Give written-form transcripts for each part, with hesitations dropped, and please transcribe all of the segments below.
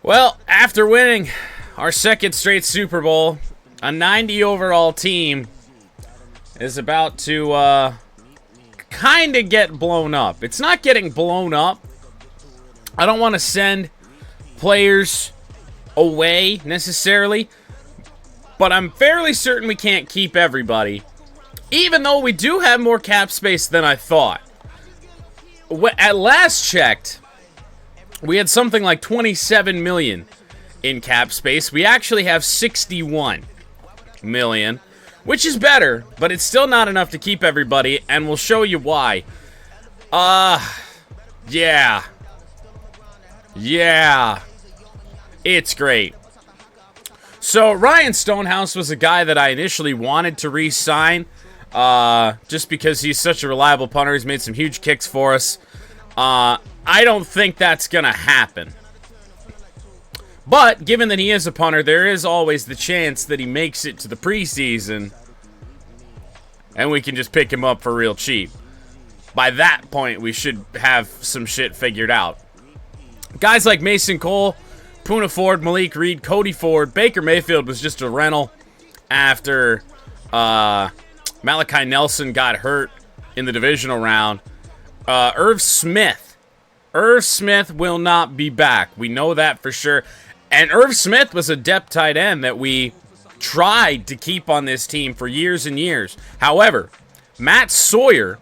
Well, after winning our second straight Super Bowl, a 90 overall team is about to kind of get blown up. It's not getting blown up. I don't want to send players away necessarily, but I'm fairly certain we can't keep everybody, even though we do have more cap space than I thought. At last checked, we had something like 27 million in cap space. We actually have 61 million, which is better, but it's still not enough to keep everybody, and we'll show you why. Yeah. It's great. So, Ryan Stonehouse was a guy that I initially wanted to re-sign, just because he's such a reliable punter. He's made some huge kicks for us. I don't think that's going to happen. But, given that he is a punter, there is always the chance that he makes it to the preseason, and we can just pick him up for real cheap. By that point, we should have some shit figured out. Guys like Mason Cole, Poona Ford, Malik Reed, Cody Ford, Baker Mayfield was just a rental after Malachi Nelson got hurt in the divisional round. Irv Smith will not be back. We know that for sure. And Irv Smith was a depth tight end that we tried to keep on this team for years and years. However, Matt Sawyer,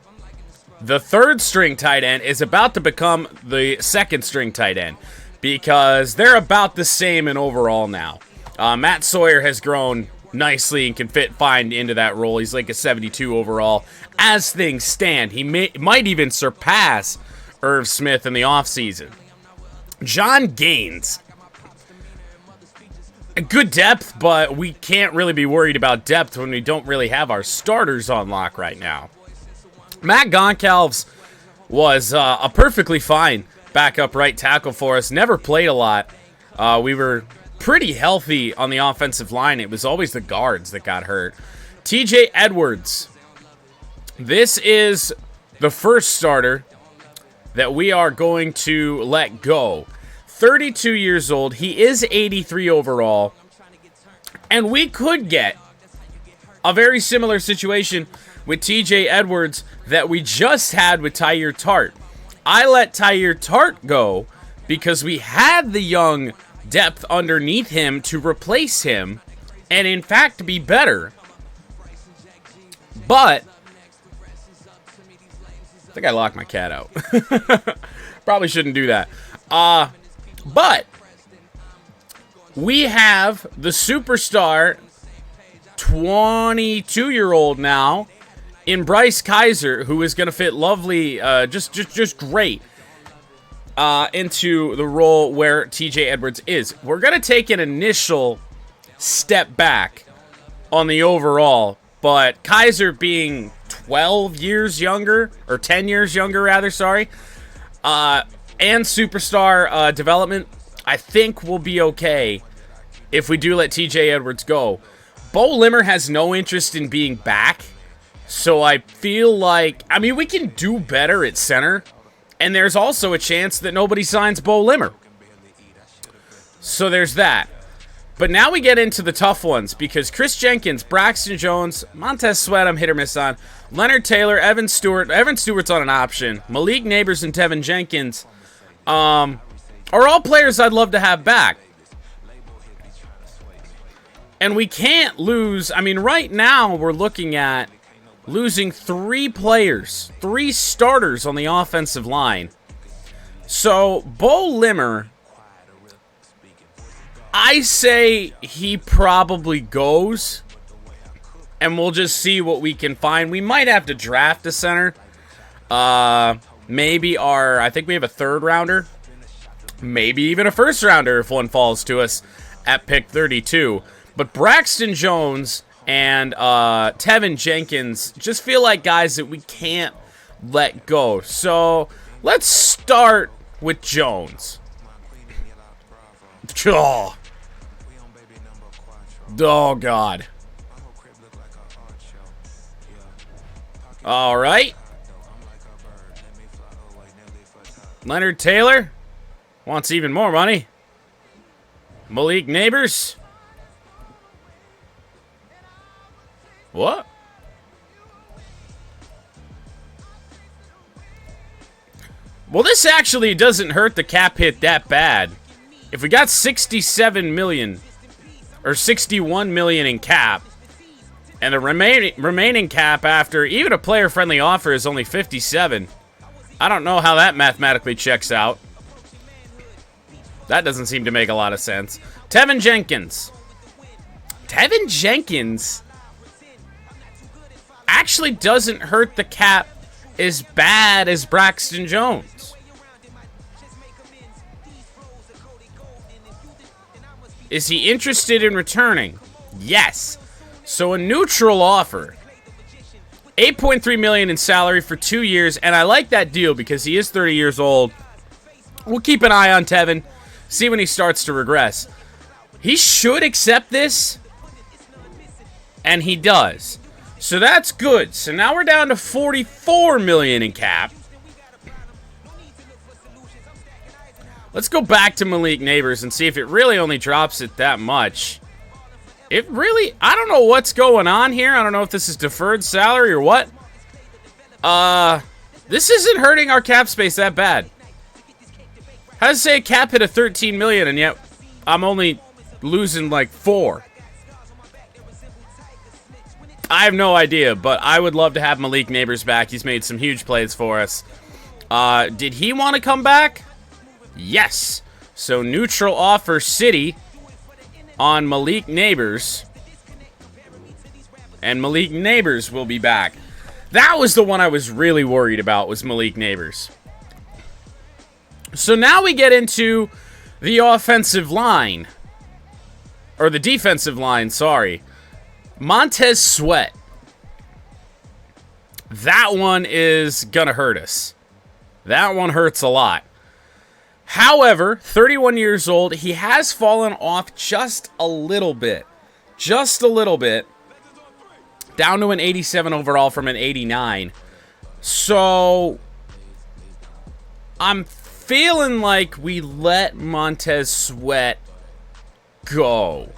the third string tight end, is about to become the second string tight end because they're about the same in overall now. Matt Sawyer has grown nicely and can fit fine into that role. He's like a 72 overall. As things stand, he might even surpass Irv Smith in the offseason. John Gaines. A good depth, but we can't really be worried about depth when we don't really have our starters on lock right now. Matt Goncalves was a perfectly fine backup right tackle for us. Never played a lot. We were pretty healthy on the offensive line. It was always the guards that got hurt. TJ Edwards. This is the first starter that we are going to let go. 32 years old. He is 83 overall. And we could get a very similar situation with TJ Edwards that we just had with Tyir Tart. I let Tyir Tart go because we had the young depth underneath him to replace him and in fact be better. But I think I locked my cat out. Probably shouldn't do that. But we have the superstar 22-year-old now in Bryce Kaiser, who is going to fit lovely, just great into the role where TJ Edwards is. We're going to take an initial step back on the overall, but Kaiser being 12 years younger, or 10 years younger rather, sorry, and superstar development, I think we'll be okay if we do let TJ Edwards go. Bo Limmer has no interest in being back, so I feel like, I mean, we can do better at center, and there's also a chance that nobody signs Bo Limmer. So there's that. But now we get into the tough ones, because Chris Jenkins, Braxton Jones, Montez Sweat, I'm hit or miss on, Leonard Taylor, Evan Stewart's on an option, Malik Neighbors and Tevin Jenkins are all players I'd love to have back. And we can't lose, I mean, right now we're looking at losing 3 players, 3 starters on the offensive line. So, Bo Limmer, I say he probably goes, and we'll just see what we can find. We might have to draft a center. Maybe I think we have a 3rd rounder. Maybe even a 1st rounder if one falls to us at pick 32. But Braxton Jones and Tevin Jenkins just feel like guys that we can't let go. So let's start with Jones. Oh, God. All right. Leonard Taylor wants even more money. Malik Neighbors. What? Well, this actually doesn't hurt the cap hit that bad. If we got 67 million or 61 million in cap, and the remaining cap after even a player-friendly offer is only 57, I don't know how that mathematically checks out. That doesn't seem to make a lot of sense. Tevin Jenkins. Tevin Jenkins actually doesn't hurt the cap as bad as Braxton Jones. Is he interested in returning? Yes. So a neutral offer. $8.3 million in salary for 2 years, and I like that deal because he is 30 years old. We'll keep an eye on Tevin, see when he starts to regress. He should accept this, and he does. So that's good. So now we're down to $44 million in cap. Let's go back to Malik Neighbors and see if it really only drops it that much. It really, I don't know what's going on here. I don't know if this is deferred salary or what. This isn't hurting our cap space that bad. How does it say a cap hit of 13 million and yet I'm only losing like 4? I have no idea, but I would love to have Malik Neighbors back. He's made some huge plays for us. Did he want to come back? Yes. So neutral offer City on Malik Neighbors. And Malik Neighbors will be back. That was the one I was really worried about, was Malik Neighbors. So now we get into the offensive line. Or the defensive line, sorry. Montez Sweat. That one is gonna hurt us. That one hurts a lot. However, 31 years old, he has fallen off just a little bit. Just a little bit. Down to an 87 overall from an 89. So, I'm feeling like we let Montez Sweat go.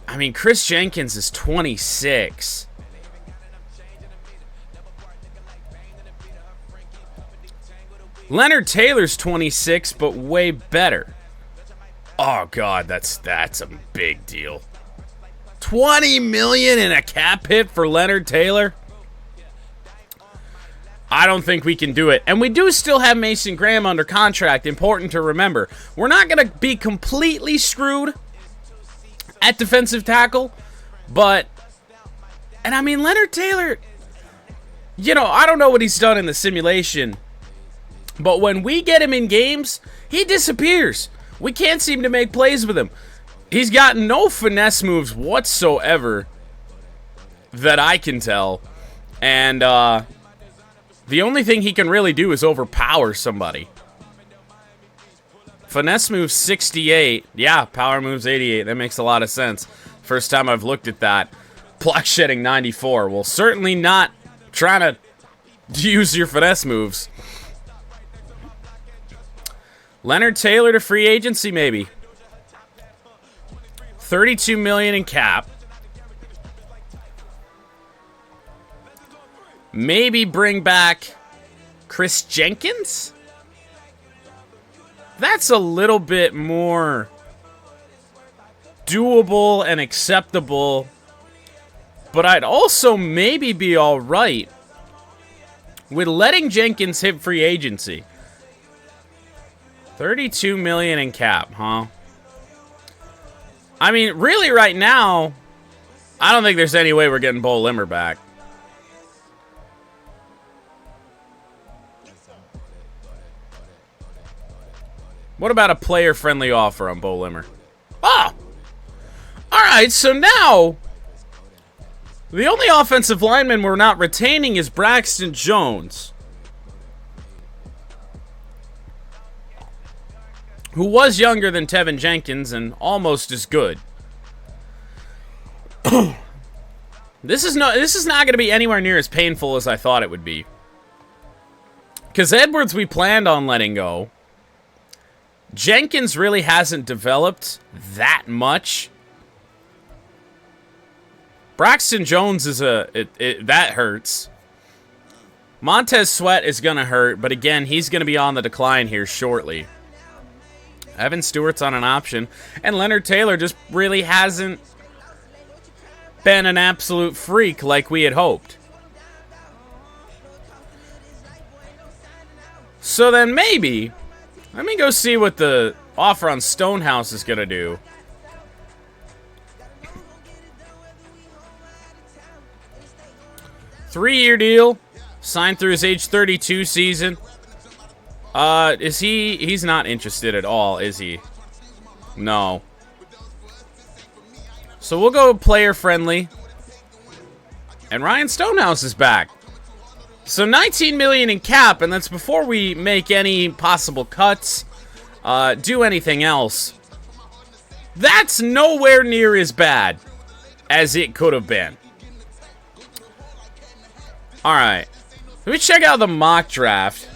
I mean, Chris Jenkins is 26. Leonard Taylor's 26, but way better. Oh, God, that's a big deal. 20 million in a cap hit for Leonard Taylor? I don't think we can do it. And we do still have Mason Graham under contract. Important to remember. We're not going to be completely screwed at defensive tackle, but, and I mean, Leonard Taylor, you know, I don't know what he's done in the simulation, but when we get him in games, he disappears. We can't seem to make plays with him. He's got no finesse moves whatsoever that I can tell, and the only thing he can really do is overpower somebody. Finesse moves 68. Yeah, power moves 88. That makes a lot of sense. First time I've looked at that. Block shedding 94. Well, certainly not trying to use your finesse moves. Leonard Taylor to free agency, maybe. 32 million in cap. Maybe bring back Chris Jenkins? That's a little bit more doable and acceptable. But I'd also maybe be alright with letting Jenkins hit free agency. 32 million in cap, huh? I mean, really right now, I don't think there's any way we're getting Bo Limmer back. What about a player-friendly offer on Bo Limmer? Oh! Alright, so now, the only offensive lineman we're not retaining is Braxton Jones, who was younger than Tevin Jenkins and almost as good. This is not going to be anywhere near as painful as I thought it would be. Because Edwards we planned on letting go. Jenkins really hasn't developed that much. Braxton Jones is that hurts. Montez Sweat is going to hurt, but again, he's going to be on the decline here shortly. Evan Stewart's on an option, and Leonard Taylor just really hasn't been an absolute freak like we had hoped. So then maybe, let me go see what the offer on Stonehouse is going to do. Three-year deal, signed through his age 32 season. He's not interested at all, is he? No. So we'll go player friendly. And Ryan Stonehouse is back. So $19 million in cap, and that's before we make any possible cuts, do anything else. That's nowhere near as bad as it could have been. All right, let me check out the mock draft.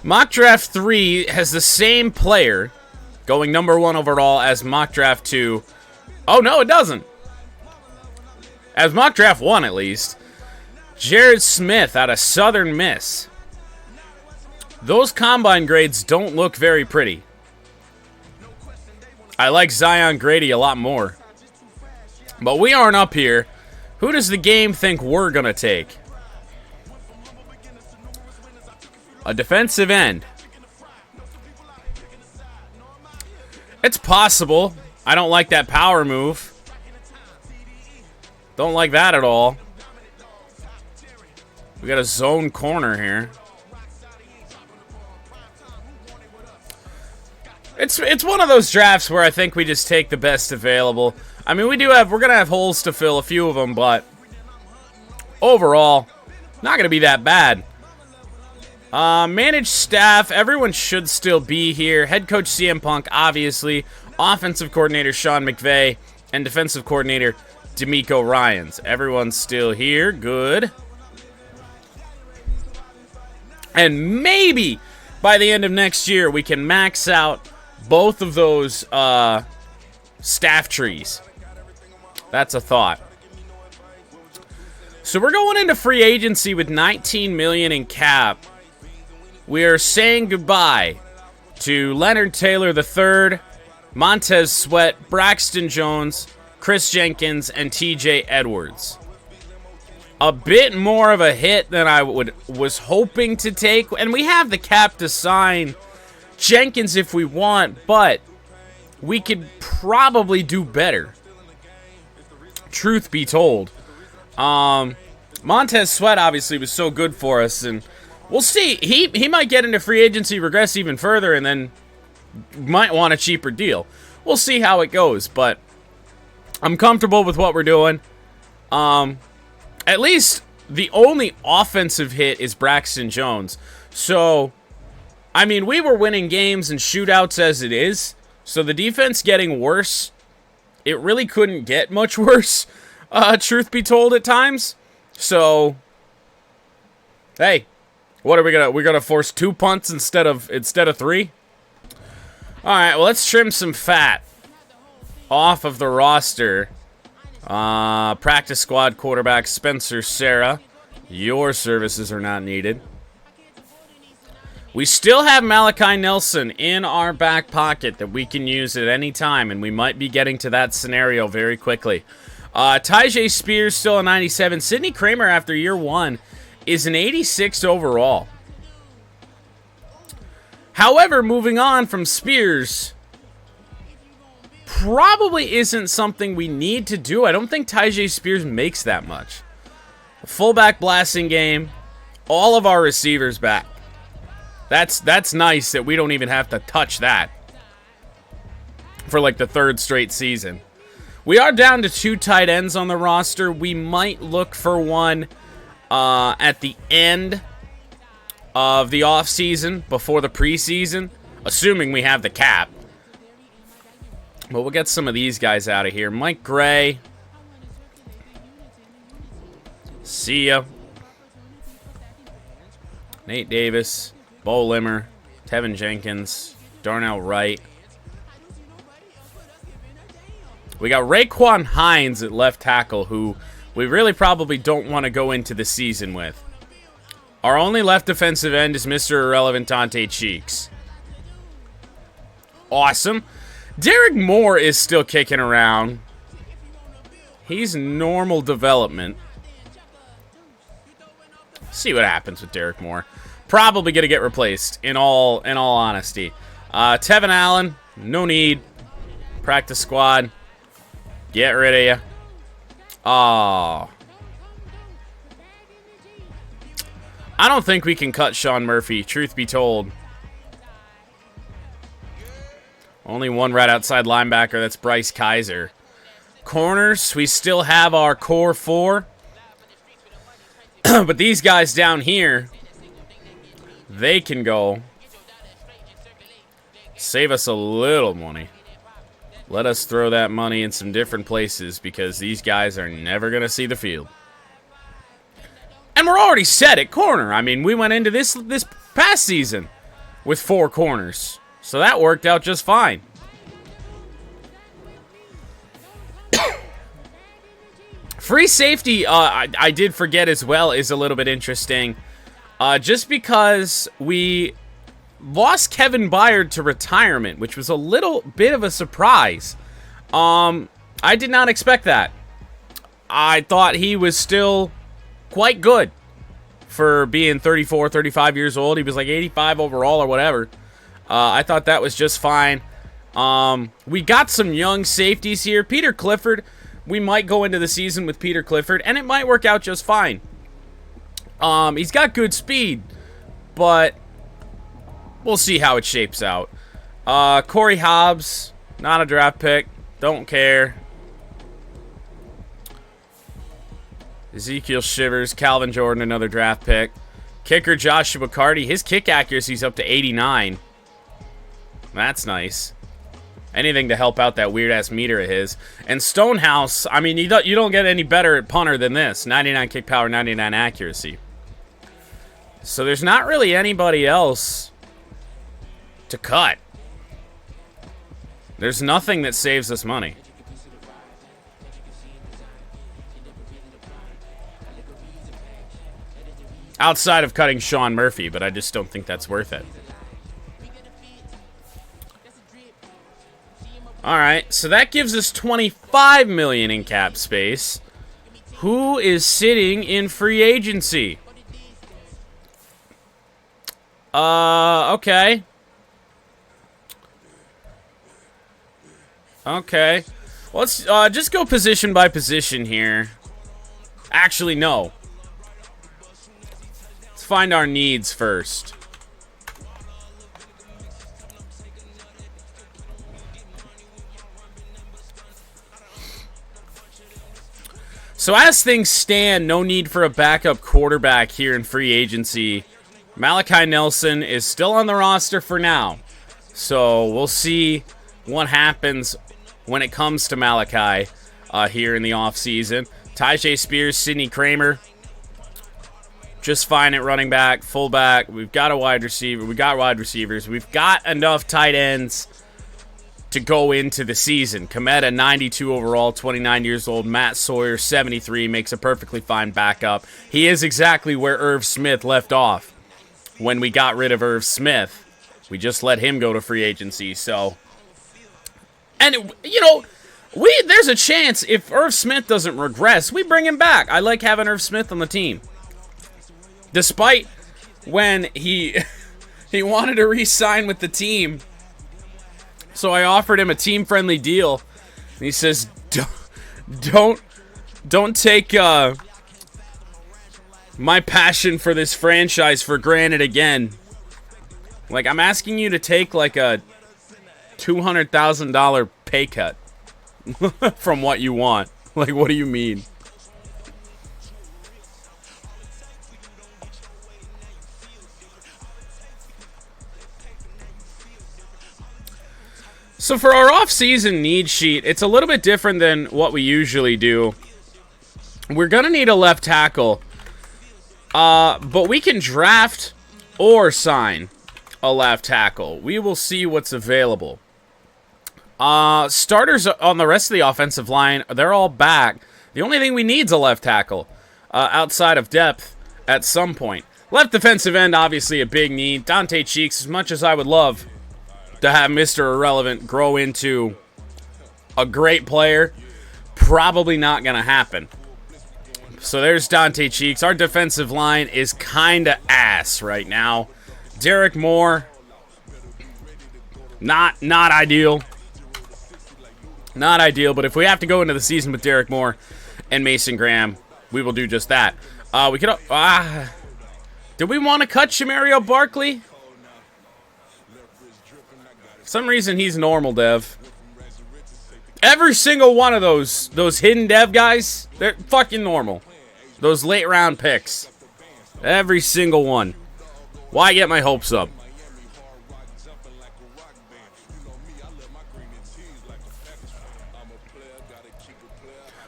Mock Draft 3 has the same player going number 1 overall as Mock Draft 2. Oh, no, it doesn't. As Mock Draft 1, at least. Jared Smith out of Southern Miss. Those combine grades don't look very pretty. I like Zion Grady a lot more. But we aren't up here. Who does the game think we're going to take? A defensive end. It's possible. I don't like that power move. Don't like that at all. We got a zone corner here. It's one of those drafts where I think we just take the best available. I mean, we're gonna have holes to fill, a few of them, but overall, not gonna be that bad. Managed staff, everyone should still be here. Head coach CM Punk, obviously. Offensive coordinator Sean McVay, and defensive coordinator D'Amico Ryans. Everyone's still here. Good. And maybe by the end of next year, we can max out both of those staff trees. That's a thought. So we're going into free agency with $19 million in cap. We are saying goodbye to Leonard Taylor III, Montez Sweat, Braxton Jones, Chris Jenkins, and TJ Edwards. A bit more of a hit than I was hoping to take, and we have the cap to sign Jenkins if we want, but we could probably do better. Truth be told. Montez Sweat obviously was so good for us, and we'll see. He might get into free agency, regress even further, and then might want a cheaper deal. We'll see how it goes, but I'm comfortable with what we're doing. At least the only offensive hit is Braxton Jones. So, I mean, we were winning games and shootouts as it is. So the defense getting worse, it really couldn't get much worse, truth be told, at times. So, hey, what are we gonna? We're gonna force 2 punts instead of 3. All right, well, let's trim some fat off of the roster. Practice squad quarterback Spencer Sarah, your services are not needed. We still have Malachi Nelson in our back pocket that we can use at any time, and we might be getting to that scenario very quickly. Tyjae Spears still a 97. Sidney Kramer after year 1 is an 86 overall. However, moving on from Spears probably isn't something we need to do. I don't think Tyjae Spears makes that much. Fullback blasting game, all of our receivers back. That's nice that we don't even have to touch that for like the 3rd straight season. We are down to 2 tight ends on the roster. We might look for one at the end of the offseason, before the preseason, assuming we have the cap. But we'll get some of these guys out of here. Mike Gray, See ya. Nate Davis, Bo Limmer, Tevin Jenkins, Darnell Wright. We got Raekwon Hines at left tackle, who we really probably don't want to go into the season with. Our only left defensive end is Mr. Irrelevant Dante Cheeks. Awesome. Derek Moore is still kicking around. He's normal development. See what happens with Derek Moore. Probably going to get replaced, in all honesty. Tevin Allen, no need. Practice squad. Get rid of you. Oh. I don't think we can cut Sean Murphy, truth be told. Only one right outside linebacker, that's Bryce Kaiser. Corners, we still have our core four. But these guys down here, they can go. Save us a little money. Let us throw that money in some different places because these guys are never going to see the field. And we're already set at corner. I mean, we went into this past season with 4 corners. So that worked out just fine. Free safety, I did forget as well, is a little bit interesting. Just because we lost Kevin Byard to retirement, which was a little bit of a surprise. I did not expect that. I thought he was still quite good for being 34, 35 years old. He was like 85 overall or whatever. I thought that was just fine. We got some young safeties here. Peter Clifford, we might go into the season with Peter Clifford, and it might work out just fine. He's got good speed, but we'll see how it shapes out. Corey Hobbs, not a draft pick. Don't care. Ezekiel Shivers, Calvin Jordan, another draft pick. Kicker Joshua Carty, his kick accuracy's up to 89. That's nice. Anything to help out that weird-ass meter of his. And Stonehouse, I mean, you don't get any better at punter than this. 99 kick power, 99 accuracy. So there's not really anybody else to cut. There's nothing that saves us money. Outside of cutting Sean Murphy, but I just don't think that's worth it. Alright, so that gives us $25 million in cap space. Who is sitting in free agency? Okay. Okay. Let's just go position by position here. Actually, no. Let's find our needs first. So as things stand, no need for a backup quarterback here in free agency. Malachi Nelson is still on the roster for now. So we'll see what happens when it comes to Malachi here in the offseason. Tyjae Spears, Sidney Kramer, just fine at running back, fullback. We've got a wide receiver. We've got wide receivers. We've got enough tight ends to go into the season. Kometa, 92 overall, 29 years old. Matt Sawyer, 73, makes a perfectly fine backup. He is exactly where Irv Smith left off when we got rid of Irv Smith. We just let him go to free agency, so... And, you know, there's a chance if Irv Smith doesn't regress, we bring him back. I like having Irv Smith on the team. Despite when he wanted to re-sign with the team... So I offered him a team-friendly deal. And he says, don't take my passion for this franchise for granted again. Like, I'm asking you to take like a $200,000 pay cut from what you want. Like, what do you mean? So for our off-season need sheet, it's a little bit different than what we usually do. We're going to need a left tackle. But we can draft or sign a left tackle. We will see what's available. Starters on the rest of the offensive line, they're all back. The only thing we need is a left tackle outside of depth at some point. Left defensive end, obviously a big need. Dante Cheeks, as much as I would love to have Mr. Irrelevant grow into a great player, probably not going to happen. So there's Dante Cheeks. Our defensive line is kind of ass right now. Derek Moore, not ideal. Not ideal, but if we have to go into the season with Derek Moore and Mason Graham, we will do just that. We could... did we want to cut Shamario Barkley? For some reason, he's normal dev. Every single one of those hidden dev guys, they're fucking normal. Those late round picks. Every single one. Why get my hopes up?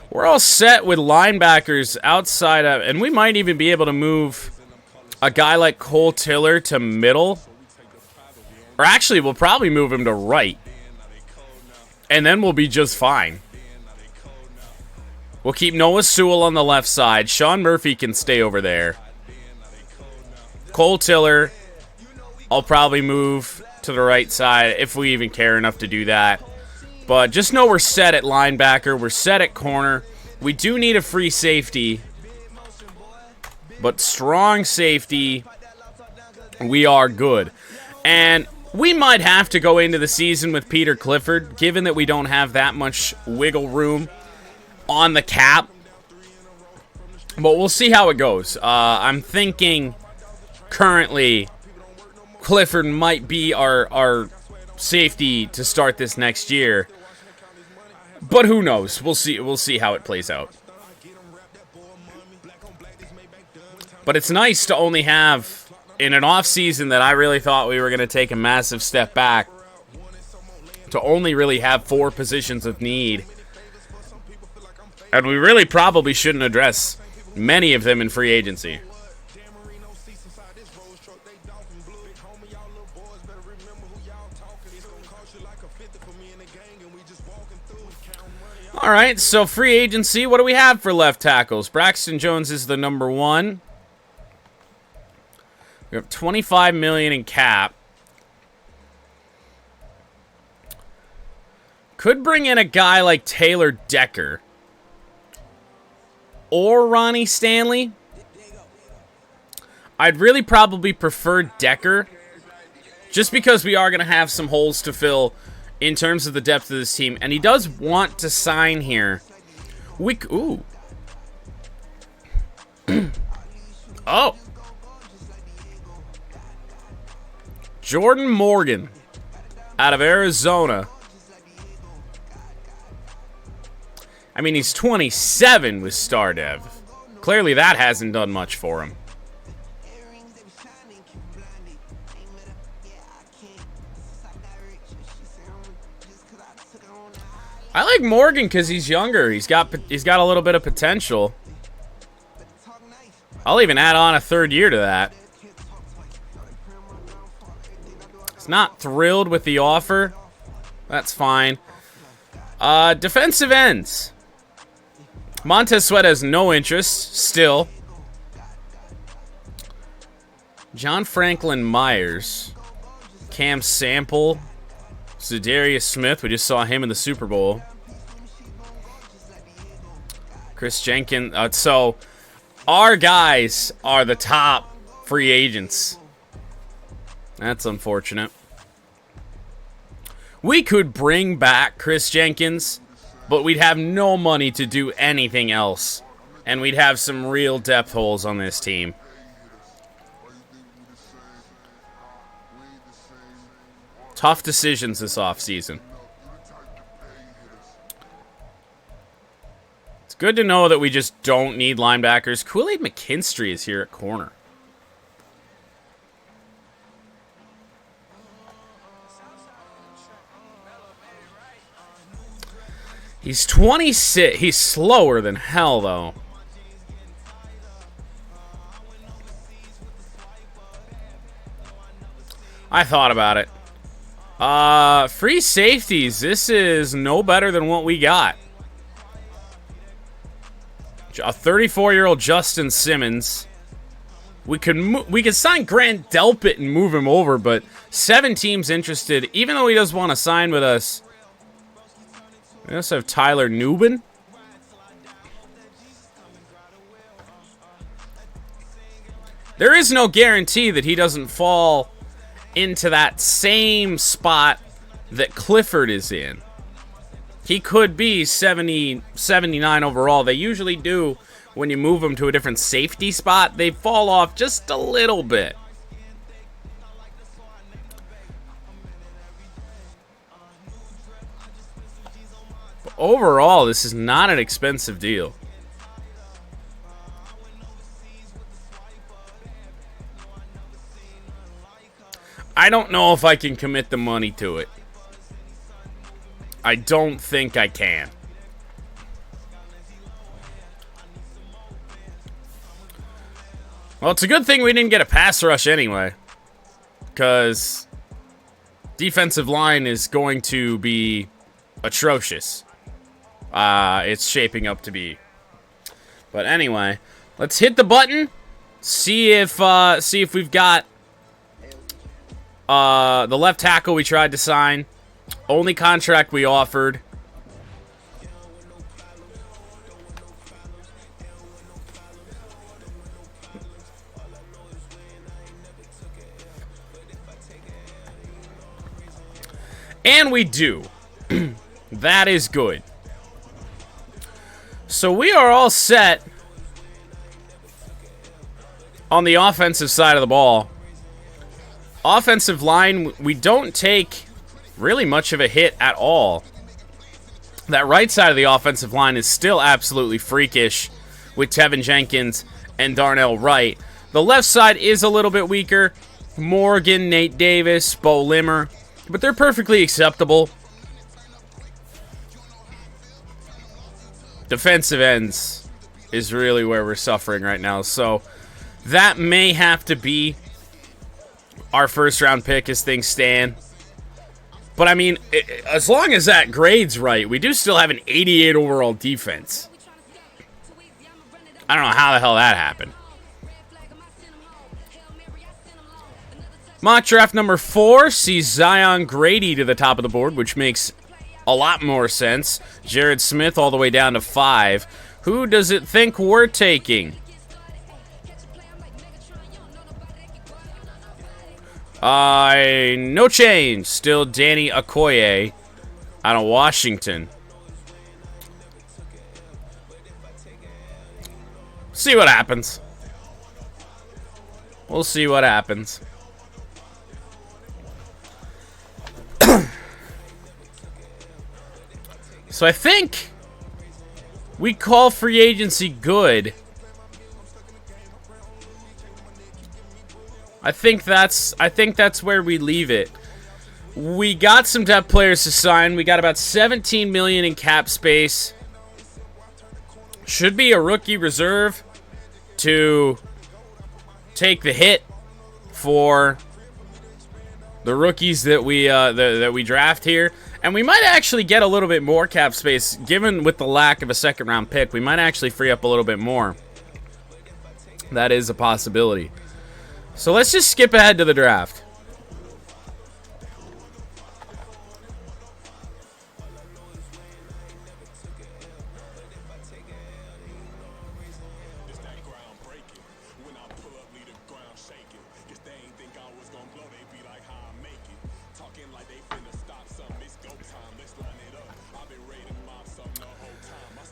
We're all set with linebackers outside of, and we might even be able to move a guy like Cole Tiller to middle. Or actually, we'll probably move him to right. And then we'll be just fine. We'll keep Noah Sewell on the left side. Sean Murphy can stay over there. Cole Tiller, I'll probably move to the right side if we even care enough to do that. But just know we're set at linebacker. We're set at corner. We do need a free safety. But strong safety, we are good. And we might have to go into the season with Peter Clifford, given that we don't have that much wiggle room on the cap. But we'll see how it goes. I'm thinking currently Clifford might be our safety to start this next year. But who knows? We'll see how it plays out. But it's nice to only have, in an offseason that I really thought we were going to take a massive step back, to only really have 4 positions of need. And we really probably shouldn't address many of them in free agency. All right, so free agency, what do we have for left tackles? Braxton Jones is the number 1. We have $25 million in cap. Could bring in a guy like Taylor Decker or Ronnie Stanley. I'd really probably prefer Decker, just because we are going to have some holes to fill in terms of the depth of this team. And he does want to sign here. Ooh. Oh. Jordan Morgan out of Arizona. I mean, he's 27 with StarDev. Clearly that hasn't done much for him. I like Morgan because he's younger. He's got a little bit of potential. I'll even add on a 3rd year to that. He's not thrilled with the offer. That's fine. Defensive ends. Montez Sweat has no interest, still. John Franklin Myers. Cam Sample. Zadarius Smith, we just saw him in the Super Bowl. Chris Jenkins. So, our guys are the top free agents. That's unfortunate. We could bring back Chris Jenkins, but we'd have no money to do anything else. And we'd have some real depth holes on this team. Tough decisions this offseason. It's good to know that we just don't need linebackers. Kool-Aid McKinstry is here at corner. He's 26. He's slower than hell, though. I thought about it. Free safeties. This is no better than what we got. A 34-year-old Justin Simmons. We could sign Grant Delpit and move him over, but 7 teams interested. Even though he does want to sign with us. We also have Tyler Newbin. There is no guarantee that he doesn't fall into that same spot that Clifford is in. He could be 70, 79 overall. They usually do when you move them to a different safety spot. They fall off just a little bit. But overall, this is not an expensive deal. I don't know if I can commit the money to it. I don't think I can. Well, it's a good thing we didn't get a pass rush anyway. Because defensive line is going to be atrocious. It's shaping up to be. But anyway, let's hit the button. See if we've got the left tackle we tried to sign. Only contract we offered. And we do. That is good. So we are all set on the offensive side of the ball. Offensive line, we don't take really much of a hit at all. That right side of the offensive line is still absolutely freakish with Tevin Jenkins and Darnell Wright. The left side is a little bit weaker. Morgan, Nate Davis, Bo Limmer. But they're perfectly acceptable. Defensive ends is really where we're suffering right now. So that may have to be our first round pick as things stand. But I mean, as long as that grade's right, we do still have an 88 overall defense. I don't know how the hell that happened. Mock draft number 4 sees Zion Grady to the top of the board, which makes a lot more sense. Jared Smith all the way down to 5. Who does it think we're taking? No change. Still Danny Okoye out of Washington. See what happens. We'll see what happens. So I think we call free agency good. I think that's where we leave it. We got some depth players to sign. We got about $17 million in cap space. Should be a rookie reserve to take the hit for the rookies that we draft here. And we might actually get a little bit more cap space, given with the lack of a second round pick. We might actually free up a little bit more. That is a possibility. So let's just skip ahead to the draft.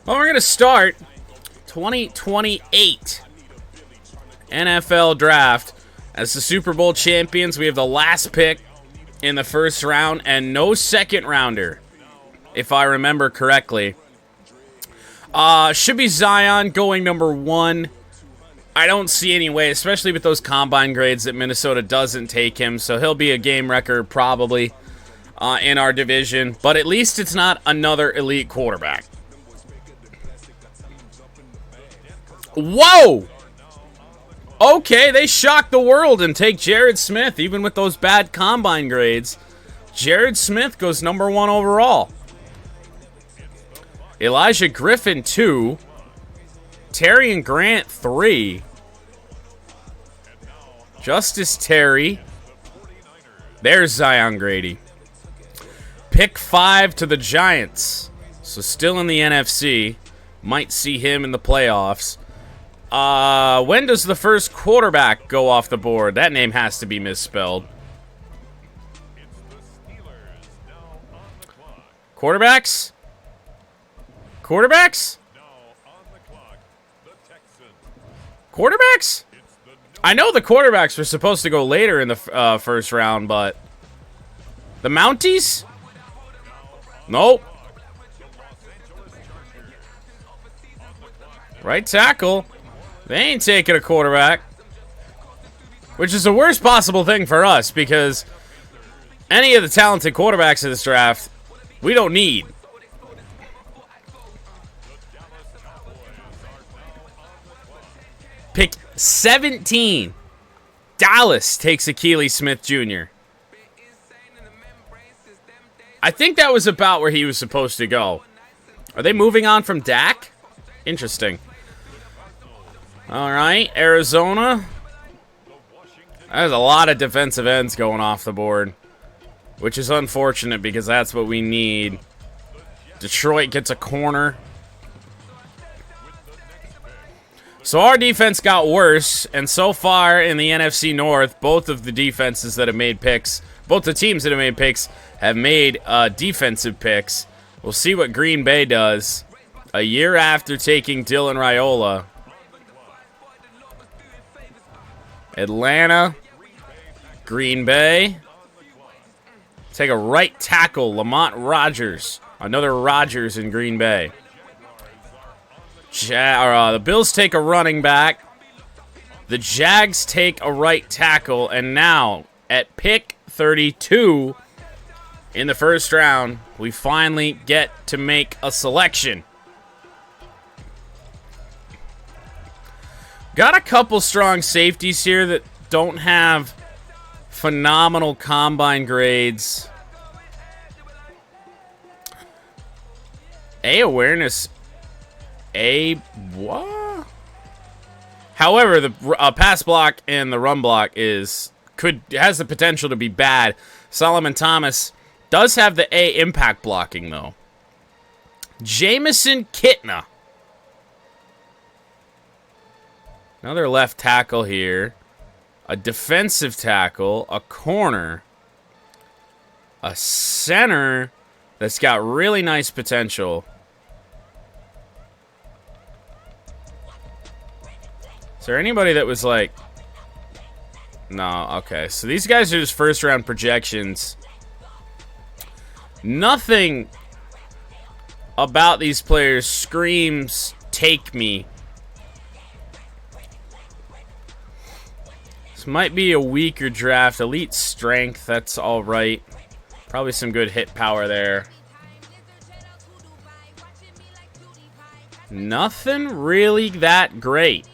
Well, we're going to start 2028 NFL Draft. As the Super Bowl champions, we have the last pick in the first round and no second rounder, if I remember correctly. Should be Zion going number 1. I don't see any way, especially with those combine grades, that Minnesota doesn't take him. So he'll be a game wrecker probably in our division. But at least it's not another elite quarterback. Whoa! Okay, they shock the world and take Jared Smith, even with those bad combine grades. Jared Smith goes number 1 overall. Elijah Griffin, 2. Terry and Grant, 3. Justice Terry. There's Zion Grady. Pick 5 to the Giants. So still in the NFC. Might see him in the playoffs. When does the first quarterback go off the board? That name has to be misspelled. Quarterbacks? Quarterbacks? Quarterbacks? I know the quarterbacks were supposed to go later in the first round, but... The Mounties? Nope. Right tackle. They ain't taking a quarterback. Which is the worst possible thing for us, because any of the talented quarterbacks in this draft, we don't need. Pick 17. Dallas takes Akili Smith Jr. I think that was about where he was supposed to go. Are they moving on from Dak? Interesting. All right, Arizona. There's a lot of defensive ends going off the board, which is unfortunate because that's what we need. Detroit gets a corner. So our defense got worse, and so far in the NFC North, both of the defenses that have made picks, both the teams that have made picks have made defensive picks. We'll see what Green Bay does a year after taking Dylan Raiola. Atlanta, Green Bay. Take a right tackle, Lamont Rogers. Another Rogers in Green Bay. The Bills take a running back. The Jags take a right tackle. And now, at pick 32 in the first round, we finally get to make a selection. Got a couple strong safeties here that don't have phenomenal combine grades. Awareness. What? However, the pass block and the run block has the potential to be bad. Solomon Thomas does have the A impact blocking though. Jamison Kitna. Another left tackle here. A defensive tackle, a corner, a center that's got really nice potential. Is there anybody that was like... No, okay. So these guys are just first round projections. Nothing about these players screams, take me. This might be a weaker draft. Elite strength, that's alright. Probably some good hit power there. Nothing really that great.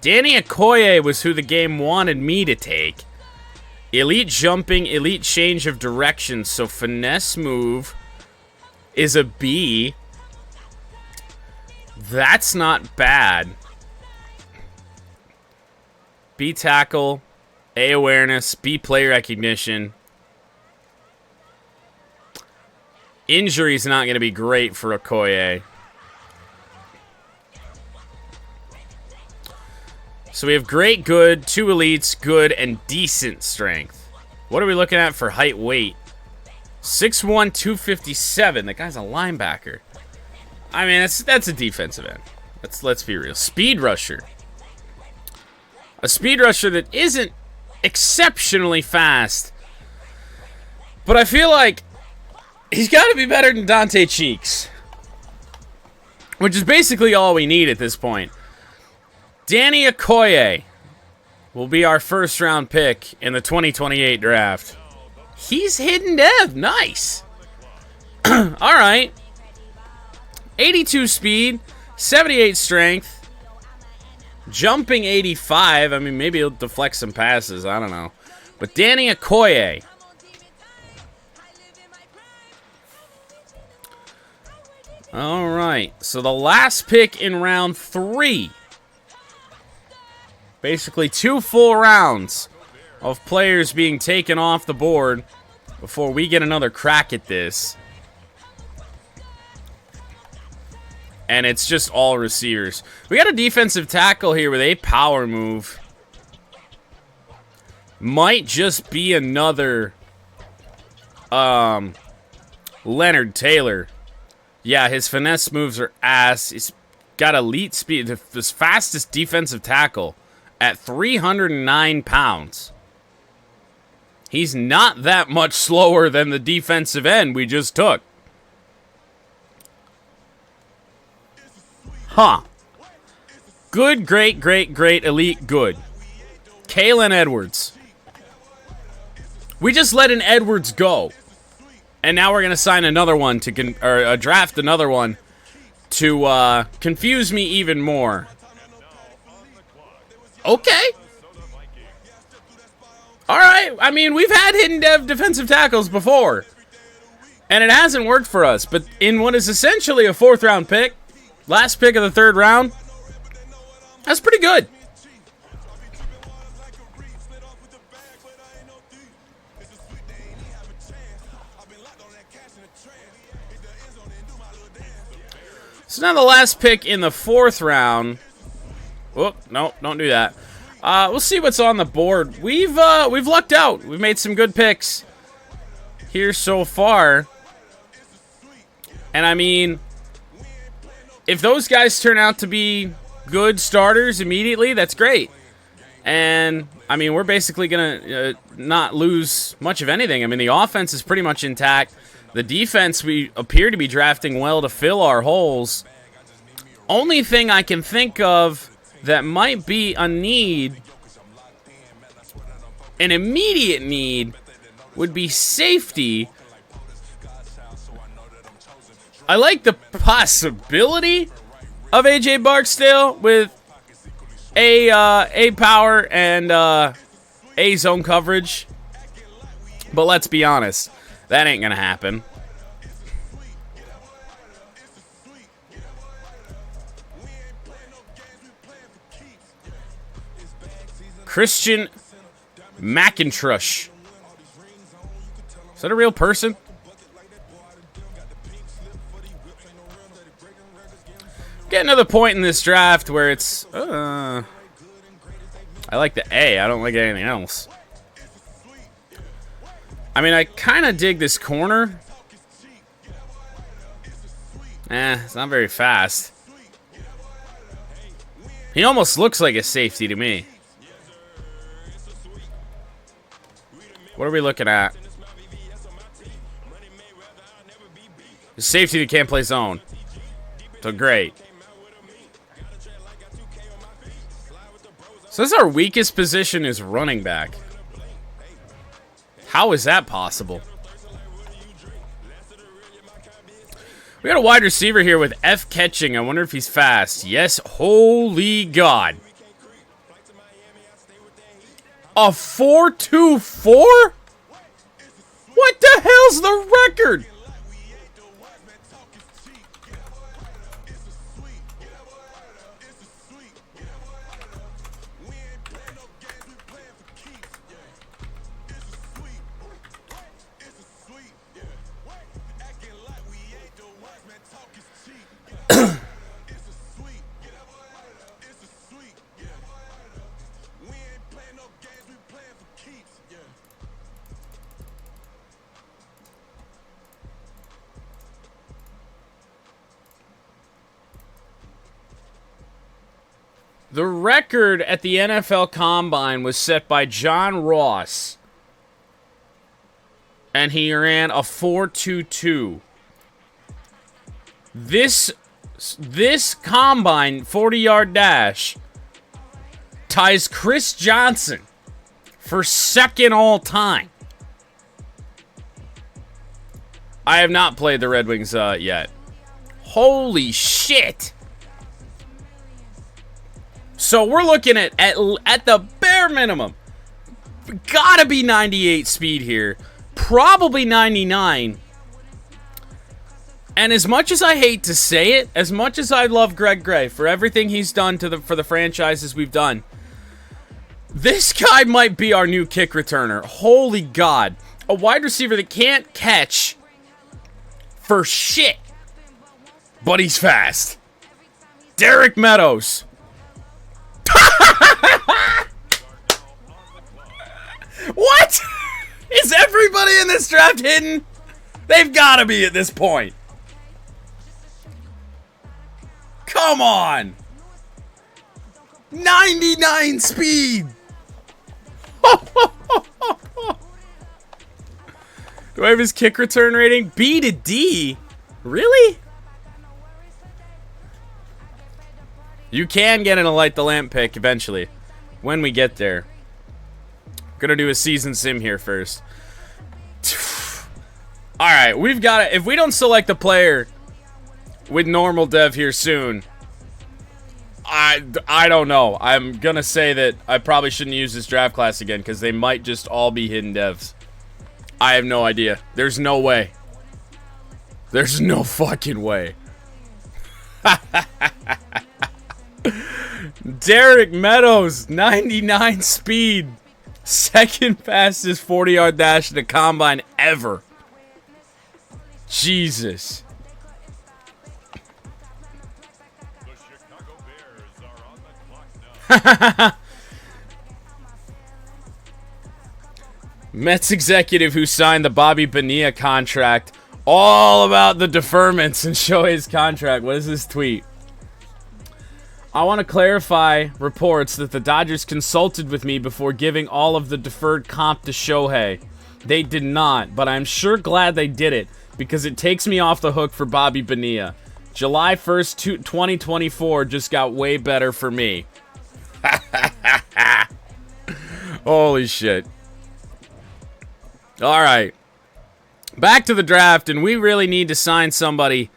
Danny Okoye was who the game wanted me to take. Elite jumping, elite change of direction. So finesse move is a B. That's not bad. B tackle, A awareness, B play recognition. Injury's not going to be great for Okoye. So we have great, good, 2 elites, good, and decent strength. What are we looking at for height, weight? 6'1", 257. That guy's a linebacker. I mean, that's a defensive end. Let's be real. Speed rusher. A speed rusher that isn't exceptionally fast. But I feel like he's got to be better than Dante Cheeks. Which is basically all we need at this point. Danny Okoye will be our first round pick in the 2028 draft. He's hidden dev. Nice. All right. 82 speed, 78 strength. Jumping 85. I mean, maybe he'll deflect some passes. I don't know. But Danny Okoye. All right. So the last pick in round 3. Basically 2 full rounds of players being taken off the board before we get another crack at this. And it's just all receivers. We got a defensive tackle here with a power move. Might just be another Leonard Taylor. Yeah, his finesse moves are ass. He's got elite speed. The fastest defensive tackle at 309 pounds. He's not that much slower than the defensive end we just took. Huh. Good, great, great, great, elite, good. Kalen Edwards. We just let an Edwards go. And now we're going to sign another one to draft another one to confuse me even more. Okay. All right. I mean, we've had hidden defensive tackles before. And it hasn't worked for us. But in what is essentially a 4th round pick, last pick of the 3rd round, that's pretty good. So now the last pick in the 4th round. Oh, no, don't do that. We'll see what's on the board. We've lucked out. We've made some good picks here so far. And I mean, if those guys turn out to be good starters immediately, that's great. And I mean, we're basically gonna not lose much of anything. I mean, the offense is pretty much intact. The defense, we appear to be drafting well to fill our holes. Only thing I can think of that might be a need, an immediate need, would be safety. I like the possibility of AJ Barksdale with A power and A zone coverage. But let's be honest, that ain't gonna happen. Christian McIntrush. Is that a real person? Get another point in this draft where it's I like the A. I don't like anything else. I mean, I kind of dig this corner. It's not very fast. He almost looks like a safety to me. What are we looking at? The safety that can't play zone. So great. So this is our weakest position is running back. How is that possible? We got a wide receiver here with F catching. I wonder if he's fast. Yes, holy God. A 4.24? What the hell's the record? The record at the NFL Combine was set by John Ross. And he ran a 4.22. This Combine 40-yard dash ties Chris Johnson for 2nd all time. I have not played the Red Wings yet. Holy shit. So we're looking at the bare minimum. Gotta be 98 speed here. Probably 99. And as much as I hate to say it, as much as I love Greg Gray for everything he's done for the franchises we've done, this guy might be our new kick returner. Holy God. A wide receiver that can't catch for shit. But he's fast. Derek Meadows. What? Is everybody in this draft hidden? They've got to be at this point. Come on. 99 speed. Do I have his kick return rating? B to D? Really? You can get an Light the Lamp pick eventually. When we get there. Gonna do a season sim here first. Alright, we've got to... If we don't select a player with normal dev here soon, I don't know. I'm gonna say that I probably shouldn't use this draft class again because they might just all be hidden devs. I have no idea. There's no way. There's no fucking way. Derek Meadows, 99 speed. Second fastest 40-yard dash in the combine ever. Jesus. Mets executive who signed the Bobby Bonilla contract. All about the deferments and Shohei's contract. What is this tweet? I want to clarify reports that the Dodgers consulted with me before giving all of the deferred comp to Shohei. They did not, but I'm sure glad they did it because it takes me off the hook for Bobby Bonilla. July 1st, 2024 just got way better for me. Holy shit. All right. Back to the draft, and we really need to sign somebody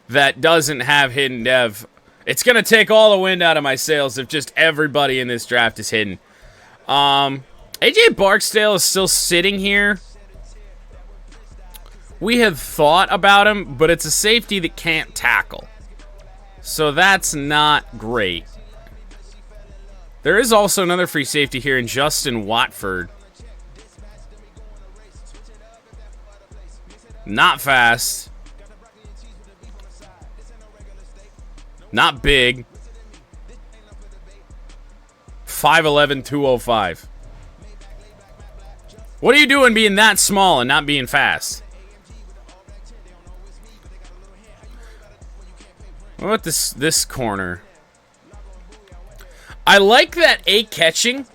that doesn't have hidden dev. It's going to take all the wind out of my sails if just everybody in this draft is hidden. AJ Barksdale is still sitting here. We have thought about him, but it's a safety that can't tackle. So that's not great. There is also another free safety here in Justin Watford. Not fast. Not big. 5'11", 205. What are you doing being that small and not being fast? What about this corner? I like that A catching.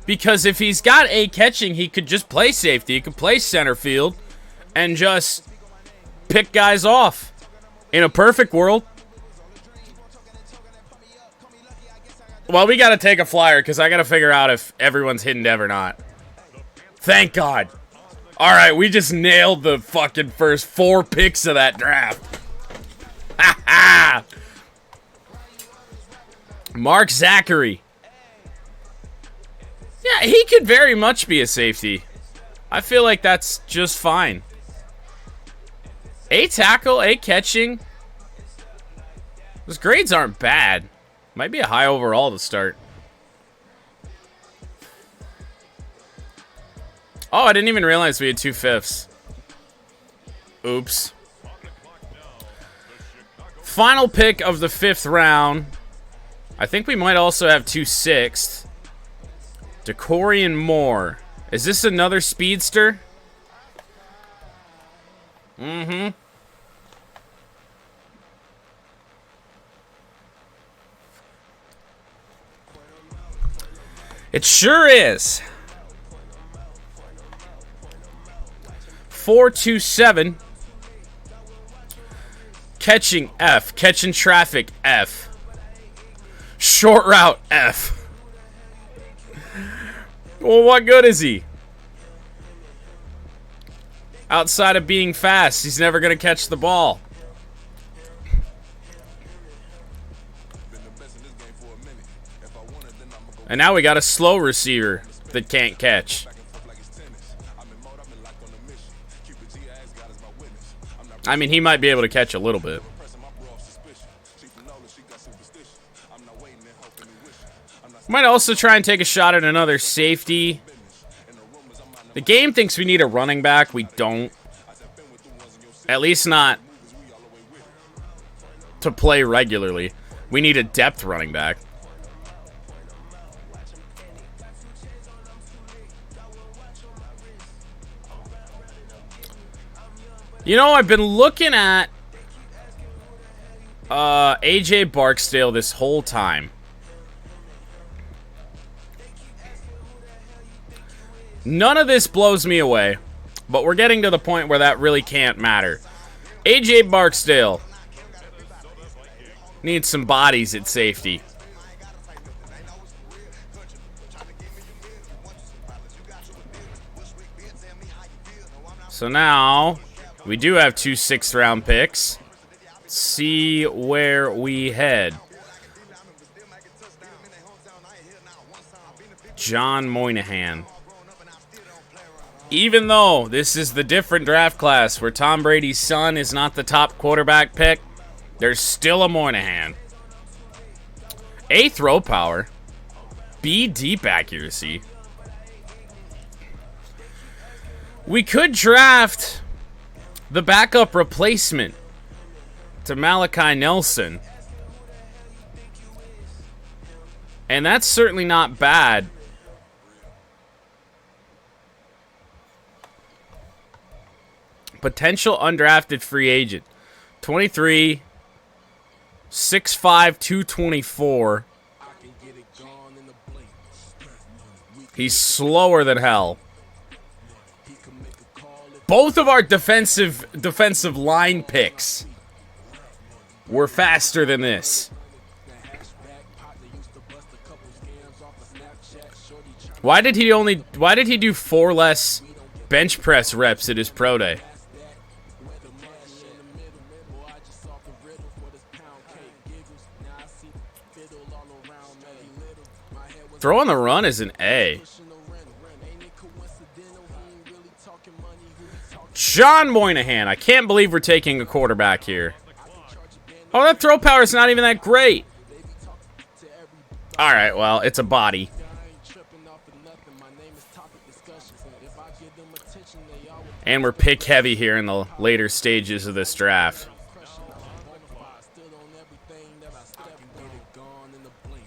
Because if he's got A catching, he could just play safety. He could play center field and just pick guys off. In a perfect world. Well, we got to take a flyer because I got to figure out if everyone's hidden dev or not. Thank God. All right, we just nailed the fucking first 4 picks of that draft. Ha ha! Mark Zachary. Yeah, he could very much be a safety. I feel like that's just fine. A tackle, A catching. Those grades aren't bad. Might be a high overall to start. Oh, I didn't even realize we had 2 fifths. Oops. Final pick of the 5th round. I think we might also have 2 sixths. Decorian Moore. Is this another speedster? Mm-hmm. It sure is. 427. Catching F. Catching traffic F. Short route F. Well, what good is he? Outside of being fast, he's never going to catch the ball. And now we got a slow receiver that can't catch. I mean, he might be able to catch a little bit. Might also try and take a shot at another safety. The game thinks we need a running back. We don't. At least not to play regularly. We need a depth running back. You know, I've been looking at AJ Barksdale this whole time. None of this blows me away, but we're getting to the point where that really can't matter. AJ Barksdale needs some bodies at safety. So now we do have 2 6th-round picks. Let's see where we head. John Moynihan. Even though this is the different draft class where Tom Brady's son is not the top quarterback pick, there's still a Moynihan. A, throw power. B, deep accuracy. We could draft the backup replacement to Malachi Nelson. And that's certainly not bad. Potential undrafted free agent. 23, 6'5", 224. He's slower than hell. Both of our defensive line picks were faster than this. Why did he do 4 less bench press reps at his pro day? Throw on the run is an A. John Moynihan. I can't believe we're taking a quarterback here. Oh, that throw power is not even that great. All right, well, it's a body. And we're pick heavy here in the later stages of this draft.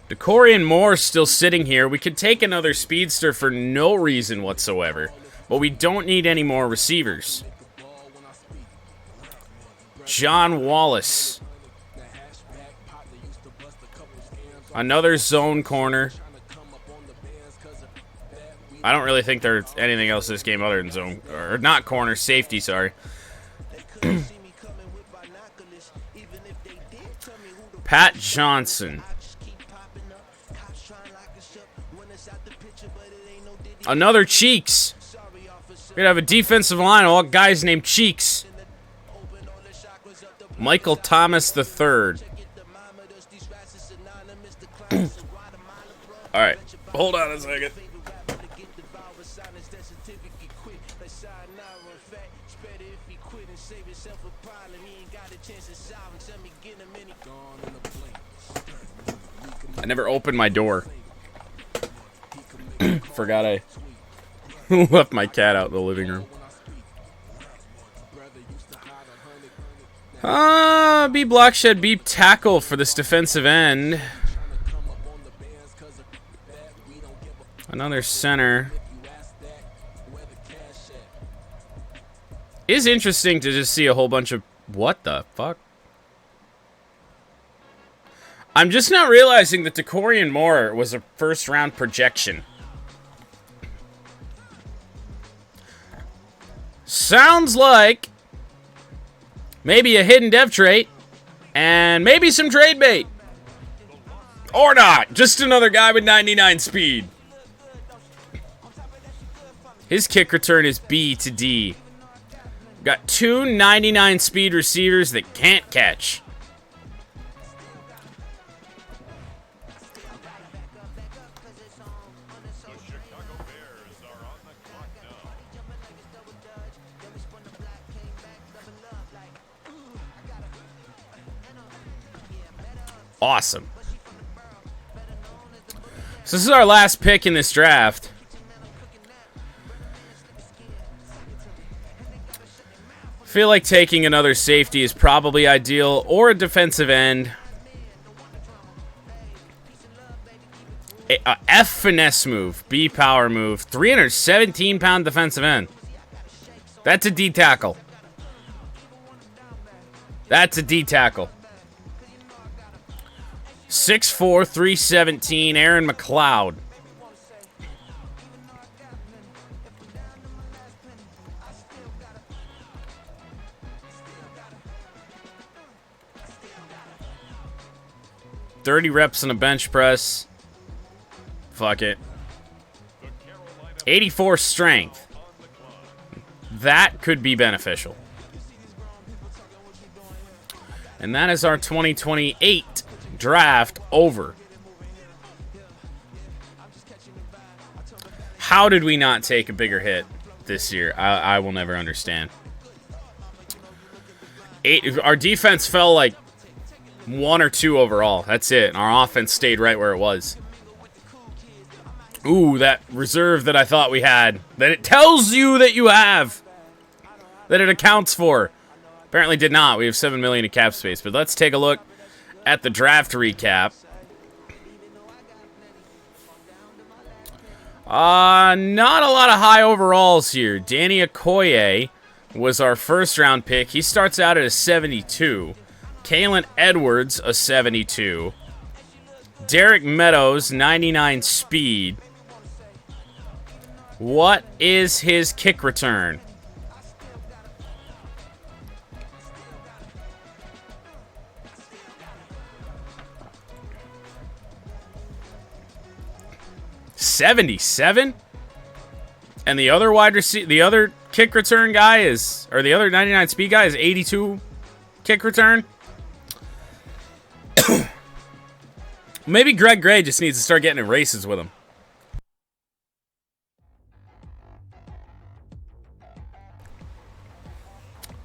Decorian Moore still sitting here. We could take another speedster for no reason whatsoever, but we don't need any more receivers. John Wallace. Another zone corner. I don't really think there's anything else in this game other than zone, or not corner, safety, sorry. Pat Johnson. Another Cheeks. We're going to have a defensive line, all guys named Cheeks. Michael Thomas III. Alright, hold on a second. I never opened my door. Forgot I left my cat out in the living room. B blockshed, B tackle for this defensive end. Another center. Is interesting to just see a whole bunch of... What the fuck? I'm just not realizing that Decorian Moore was a first-round projection. Sounds like maybe a hidden dev trait and maybe some trade bait. Or not. Just another guy with 99 speed. His kick return is B to D. Got 2 99 speed receivers that can't catch. Awesome. So this is our last pick in this draft. Feel like taking another safety is probably ideal, or a defensive end. A F finesse move, B power move, 317-pound defensive end. That's a D tackle. That's a D tackle. 6'4", 317, Aaron McLeod. $30 reps on a bench press. Fuck it. 84 strength. That could be beneficial. And that is our 2028 draft over. How did we not take a bigger hit this year? I will never understand. Our defense fell like 1 or 2 overall. That's it. And our offense stayed right where it was. Ooh, that reserve that I thought we had. That it tells you that you have. That it accounts for. Apparently did not. We have $7 million in cap space. But let's take a look at the draft recap. Not a lot of high overalls here. Danny Okoye was our first round pick. He starts out at a 72. Kalen Edwards, a 72. Derek Meadows, 99 speed. What is his kick return? $77? And the other wide receiver, the other kick return guy is, or the other 99 speed guy is 82 kick return? Maybe Greg Gray just needs to start getting in races with him.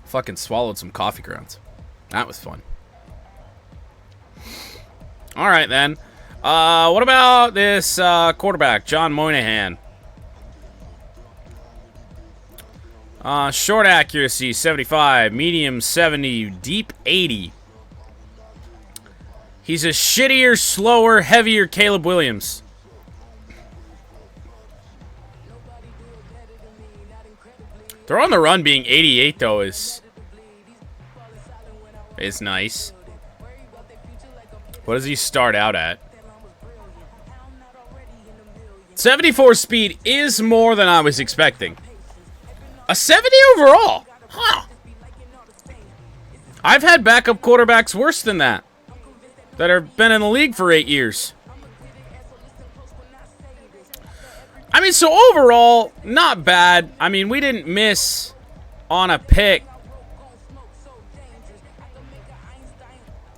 Fucking swallowed some coffee grounds. That was fun. All right, then. What about this quarterback, John Moynihan? Short accuracy, 75. Medium, 70. Deep, 80. He's a shittier, slower, heavier Caleb Williams. Throw on the run being 88, though, is nice. What does he start out at? 74 speed is more than I was expecting. A 70 overall? Huh. I've had backup quarterbacks worse than that have been in the league for 8 years. I mean, so overall, not bad. I mean, we didn't miss on a pick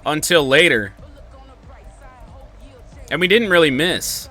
until later. And we didn't really miss.